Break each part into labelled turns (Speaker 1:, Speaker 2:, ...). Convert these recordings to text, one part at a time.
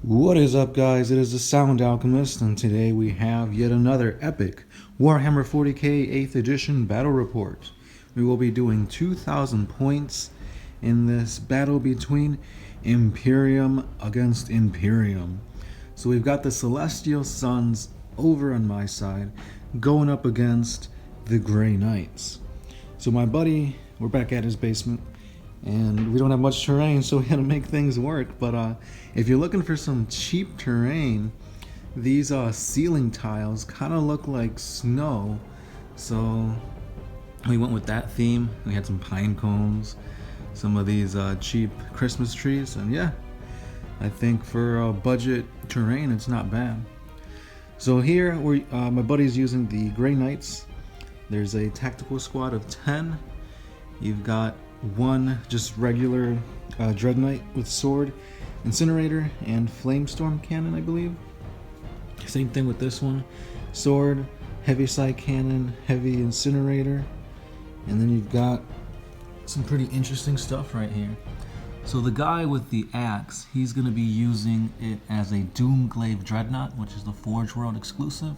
Speaker 1: What is up, guys? It is the Sound Alchemist, and today we have yet another epic Warhammer 40K 8th Edition battle report. We will be doing 2,000 points in this battle between Imperium against Imperium. So we've got the Celestial Suns over on my side going up against the Grey Knights. So my buddy, we're back at his basement, and we don't have much terrain, so we had to make things work. But if you're looking for some cheap terrain, these ceiling tiles kind of look like snow, so we went with that theme. We had some pine cones, some of these cheap Christmas trees, and yeah, I think for budget terrain it's not bad. So here my buddy's using the Grey Knights. There's a tactical squad of 10. You've got one just regular Dread Knight with sword, incinerator, and flamestorm cannon, I believe. Same thing with this one: sword, heavy side cannon, heavy incinerator, and then you've got some pretty interesting stuff right here. So the guy with the axe, he's going to be using it as a Doomglaive Dreadnought, which is the Forge World exclusive,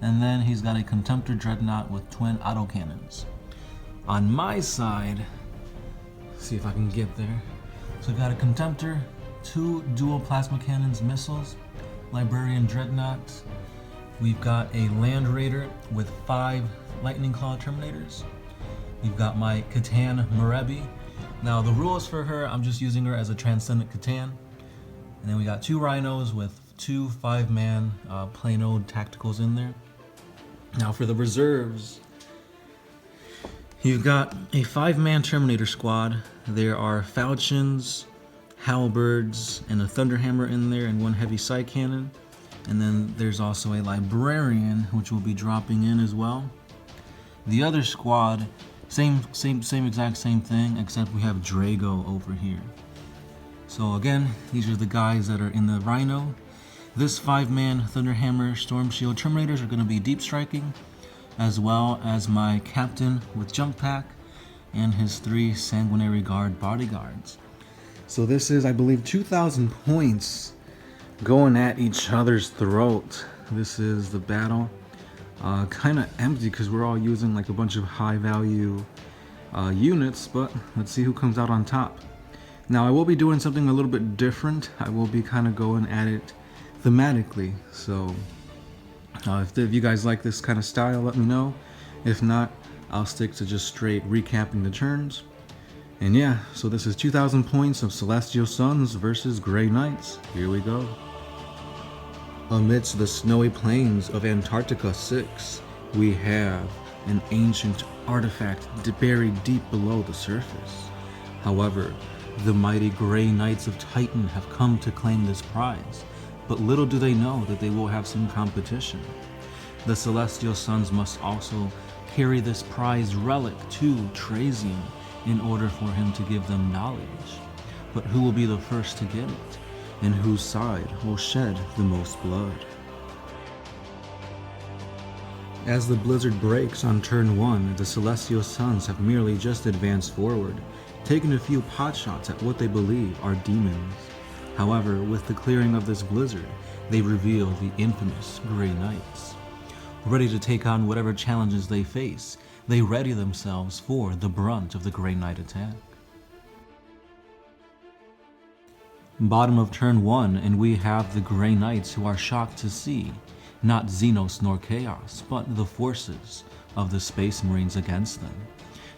Speaker 1: and then he's got a Contemptor Dreadnought with twin autocannons. On my side, see if I can get there. So we've got a Contemptor, 2 dual plasma cannons missiles, Librarian Dreadnought. We've got a Land Raider with 5 Lightning Claw Terminators. We've got my Catan Merebi. Now the rules for her, I'm just using her as a Transcendent Catan. And then we got 2 Rhinos with 2 5-man plain old tacticals in there. Now for the reserves, you've got a 5-man Terminator squad. There are falchions, halberds, and a thunderhammer in there, and 1 heavy side cannon. And then there's also a librarian, which will be dropping in as well. The other squad, same exact same thing, except we have Drago over here. So again, these are the guys that are in the Rhino. This 5-man thunderhammer storm shield terminators are going to be deep striking, as well as my captain with jump pack and his 3 sanguinary guard bodyguards. So this is, I believe, 2,000 points going at each other's throat. This is the battle. Kind of empty because we're all using like a bunch of high value units, but let's see who comes out on top. Now I will be doing something a little bit different. I will be kind of going at it thematically. So if you guys like this kind of style, let me know. If not, I'll stick to just straight recapping the turns. And yeah, so this is 2,000 points of Celestial Suns versus Grey Knights. Here we go. Amidst the snowy plains of Antarctica 6, we have an ancient artifact buried deep below the surface. However, the mighty Grey Knights of Titan have come to claim this prize, but little do they know that they will have some competition. The Celestial Suns must also carry this prized relic to Trazian in order for him to give them knowledge. But who will be the first to get it, and whose side will shed the most blood? As the blizzard breaks on turn 1, the Celestial Suns have merely just advanced forward, taking a few potshots at what they believe are demons. However, with the clearing of this blizzard, they reveal the infamous Grey Knights. Ready to take on whatever challenges they face, they ready themselves for the brunt of the Grey Knight attack. Bottom of turn 1, and we have the Grey Knights, who are shocked to see not Xenos nor Chaos, but the forces of the Space Marines against them.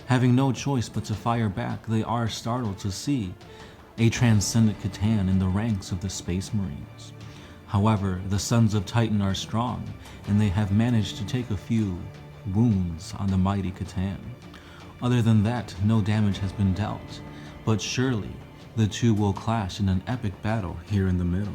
Speaker 1: Having no choice but to fire back, they are startled to see a Transcendent Catan in the ranks of the Space Marines. However, the Sons of Titan are strong, and they have managed to take a few wounds on the mighty Catan. Other than that, no damage has been dealt, but surely the two will clash in an epic battle here in the middle.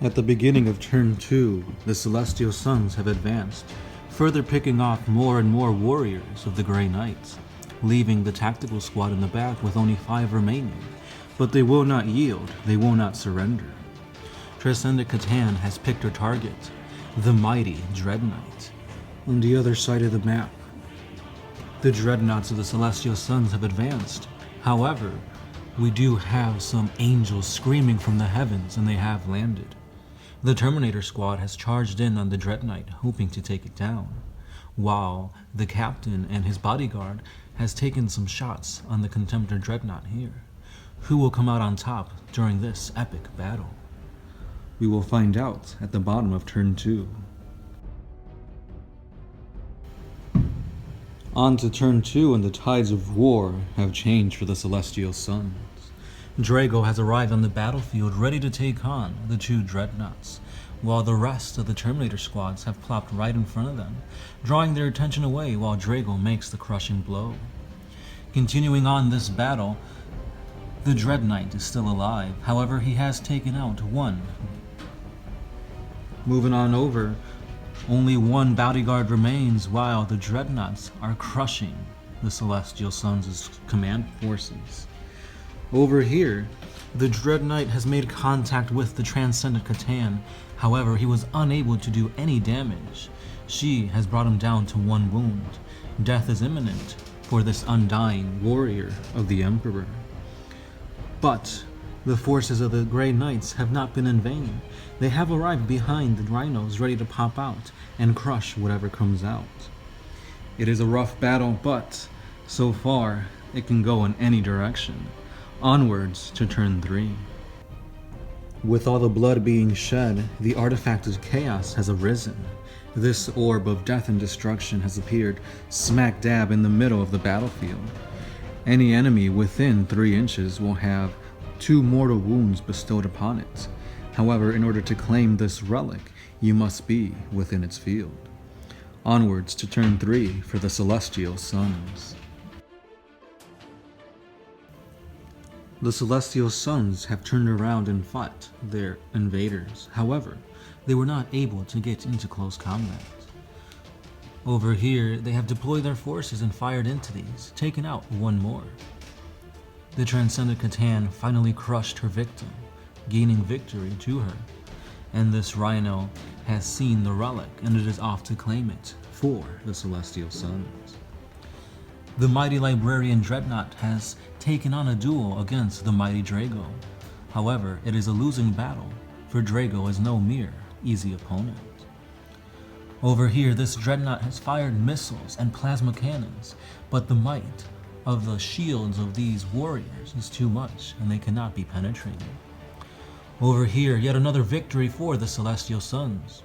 Speaker 1: At the beginning of turn 2, the Celestial Suns have advanced, further picking off more and more warriors of the Grey Knights, leaving the tactical squad in the back with only 5 remaining. But they will not yield, they will not surrender. Transcendent Catan has picked her target, the mighty Dreadnought. On the other side of the map, the Dreadnoughts of the Celestial Suns have advanced. However, We do have some angels screaming from the heavens, and they have landed. The Terminator squad has charged in on the Dread Knight, hoping to take it down, while the captain and his bodyguard has taken some shots on the Contemptor Dreadnought here. Who will come out on top during this epic battle? We will find out at the bottom of turn 2. On to turn 2, and the tides of war have changed for the Celestial Sons. Drago has arrived on the battlefield ready to take on the 2 Dreadnoughts, while the rest of the Terminator squads have plopped right in front of them, drawing their attention away while Drago makes the crushing blow. Continuing on this battle, the Dread Knight is still alive, however he has taken out 1. Moving on over, only 1 bodyguard remains while the Dreadnoughts are crushing the Celestial Sons' command forces. Over here, the Dread Knight has made contact with the Transcendent Catan, however he was unable to do any damage. She has brought him down to 1 wound. Death is imminent for this undying warrior of the Emperor. But the forces of the Grey Knights have not been in vain. They have arrived behind the rhinos ready to pop out and crush whatever comes out. It is a rough battle, but so far it can go in any direction. Onwards to turn 3. With all the blood being shed, the artifact of chaos has arisen. This orb of death and destruction has appeared smack dab in the middle of the battlefield. Any enemy within 3 inches will have 2 mortal wounds bestowed upon it. However, in order to claim this relic, you must be within its field. Onwards to turn 3 for the Celestial Sons. The Celestial Sons have turned around and fought their invaders. However, they were not able to get into close combat. Over here, they have deployed their forces and fired into these, taking out 1 more. The Transcendent Catan finally crushed her victim, gaining victory to her, and this rhino has seen the relic and it is off to claim it for the Celestial Sons. The mighty Librarian Dreadnought has taken on a duel against the mighty Drago. However, it is a losing battle, for Drago is no mere easy opponent. Over here, this Dreadnought has fired missiles and plasma cannons, but the might of the shields of these warriors is too much, and they cannot be penetrated. Over here, yet another victory for the Celestial Sons,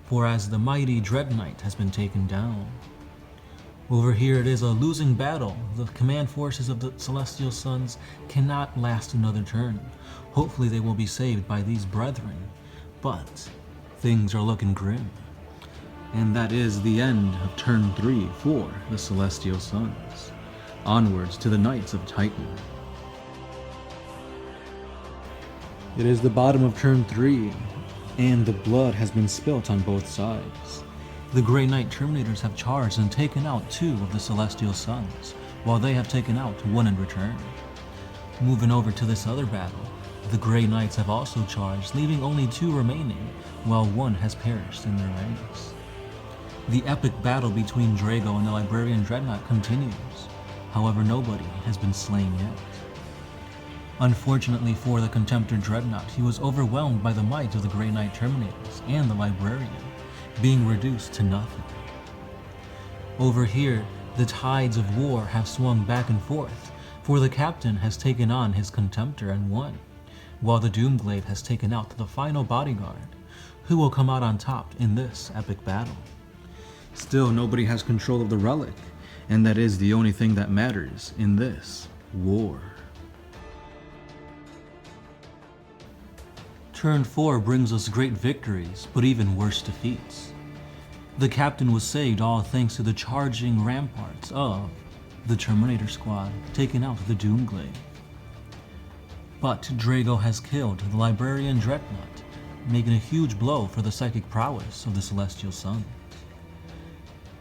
Speaker 1: for as the mighty Dread Knight has been taken down. Over here it is a losing battle. The command forces of the Celestial Sons cannot last another turn. Hopefully they will be saved by these brethren, but things are looking grim. And that is the end of turn 3 for the Celestial Sons. Onwards to the Knights of Titan. It is the bottom of turn 3, and the blood has been spilt on both sides. The Grey Knight Terminators have charged and taken out 2 of the Celestial Sons, while they have taken out 1 in return. Moving over to this other battle, the Grey Knights have also charged, leaving only 2 remaining, while 1 has perished in their ranks. The epic battle between Drago and the Librarian Dreadnought continues. However, nobody has been slain yet. Unfortunately for the Contemptor Dreadnought, he was overwhelmed by the might of the Grey Knight Terminators and the Librarian, being reduced to nothing. Over here, the tides of war have swung back and forth, for the captain has taken on his Contemptor and won, while the Doomglaive has taken out the final bodyguard, who will come out on top in this epic battle. Still, nobody has control of the relic, and that is the only thing that matters in this war. Turn 4 brings us great victories, but even worse defeats. The captain was saved all thanks to the charging ramparts of the Terminator squad, taking out the Doomglaive. But Drago has killed the Librarian Dreadnought, making a huge blow for the psychic prowess of the Celestial Sons.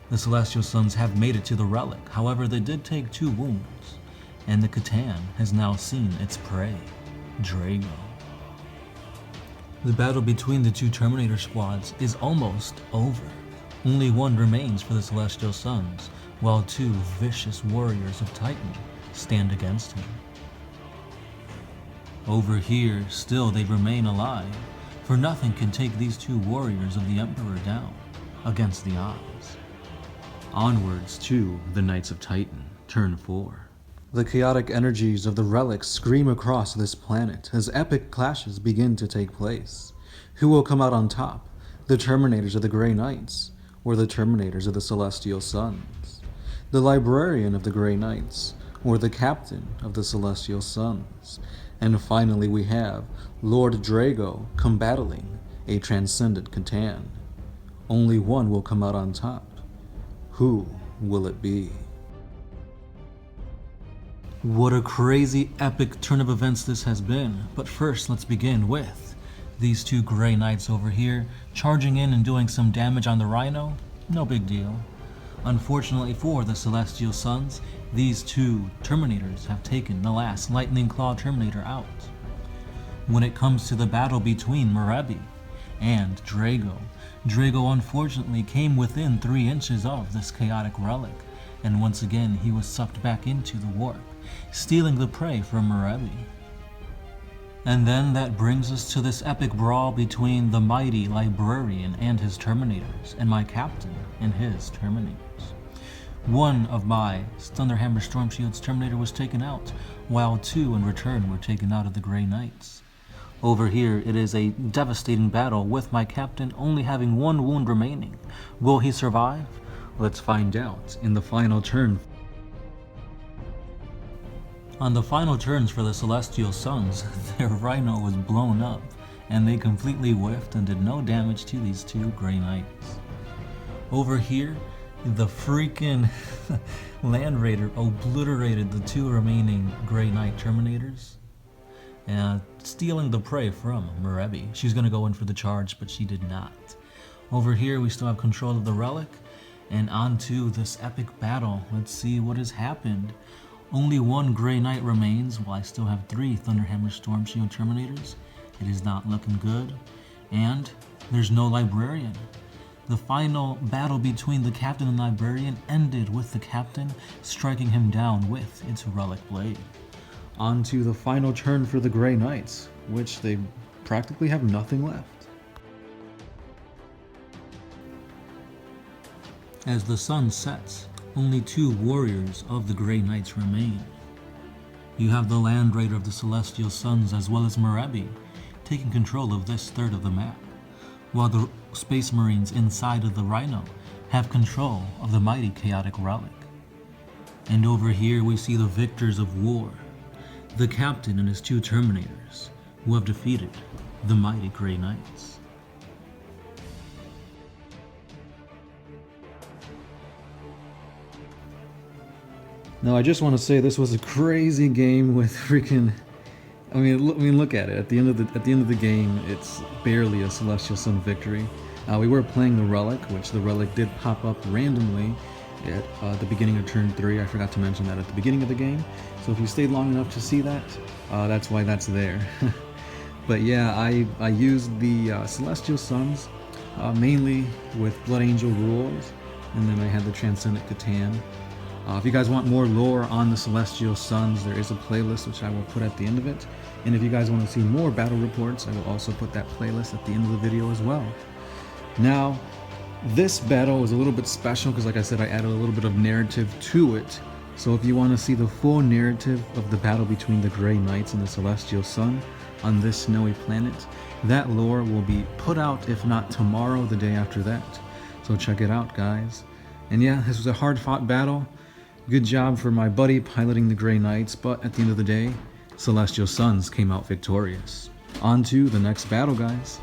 Speaker 1: The Celestial Sons have made it to the relic, however they did take 2 wounds, and the Catan has now seen its prey, Drago. The battle between the 2 Terminator squads is almost over. Only 1 remains for the Celestial Sons, while 2 vicious warriors of Titan stand against him.
Speaker 2: Over here, still they remain alive, for nothing can take these two warriors of the Emperor down against the odds. Onwards to the Knights of Titan, turn 4. The chaotic energies of the relics scream across this planet as epic clashes begin to take place. Who will come out on top? The Terminators of the Grey Knights, or the Terminators of the Celestial Suns? The Librarian of the Grey Knights, or the Captain of the Celestial Suns? And finally we have Lord Drago combattling a transcendent Catan. Only one will come out on top. Who will it be? What a crazy epic turn of events this has been. But first, let's begin with these two Grey Knights over here charging in and doing some damage on the Rhino. No big deal. Unfortunately for the Celestial Suns, these two Terminators have taken the last Lightning Claw Terminator out. When it comes to the battle between Merebi and Drago, Drago unfortunately came within 3 inches of this chaotic relic, and once again he was sucked back into the warp, stealing the prey from Merebi. And then that brings us to this epic brawl between the mighty Librarian and his Terminators, and my Captain and his Terminators. One of my Thunderhammer Storm Shield's Terminator was taken out, while 2 in return were taken out of the Grey Knights. Over here, it is a devastating battle with my Captain only having 1 wound remaining. Will he survive? Let's find out in the final turn. On the final turns for the Celestial Suns, their Rhino was blown up, and they completely whiffed and did no damage to these 2 Grey Knights. Over here, the freaking Land Raider obliterated the 2 remaining Grey Knight Terminators, stealing the prey from Merebi. She's going to go in for the charge, but she did not. Over here, we still have control of the relic, and on to this epic battle. Let's see what has happened. Only 1 Grey Knight remains, while I still have 3 Thunderhammer Storm Shield Terminators. It is not looking good, and there's no Librarian. The final battle between the Captain and Librarian ended with the Captain striking him down with its relic blade. On to the final turn for the Grey Knights, which they practically have nothing left. As the sun sets, only 2 warriors of the Grey Knights remain. You have the Land Raider of the Celestial Suns as well as Merebi taking control of this third of the map, while the Space Marines inside of the Rhino have control of the mighty chaotic relic. And over here we see the victors of war, the Captain and his 2 Terminators, who have defeated the mighty Grey Knights. Now I just want to say this was a crazy game with freaking. I mean, look at it. At the end of the game, it's barely a Celestial Sun victory. We were playing the relic, which the relic did pop up randomly at the beginning of turn 3. I forgot to mention that at the beginning of the game. So if you stayed long enough to see that, that's why that's there. But yeah, I used the Celestial Suns mainly with Blood Angel rules, and then I had the Transcendent Catan. If you guys want more lore on the Celestial Suns, there is a playlist which I will put at the end of it. And if you guys want to see more battle reports, I will also put that playlist at the end of the video as well. Now, this battle was a little bit special because, like I said, I added a little bit of narrative to it. So if you want to see the full narrative of the battle between the Grey Knights and the Celestial Sun on this snowy planet, that lore will be put out, if not tomorrow, the day after that. So check it out, guys. And yeah, this was a hard-fought battle. Good job for my buddy piloting the Grey Knights, but at the end of the day, Celestial Suns came out victorious. On to the next battle, guys.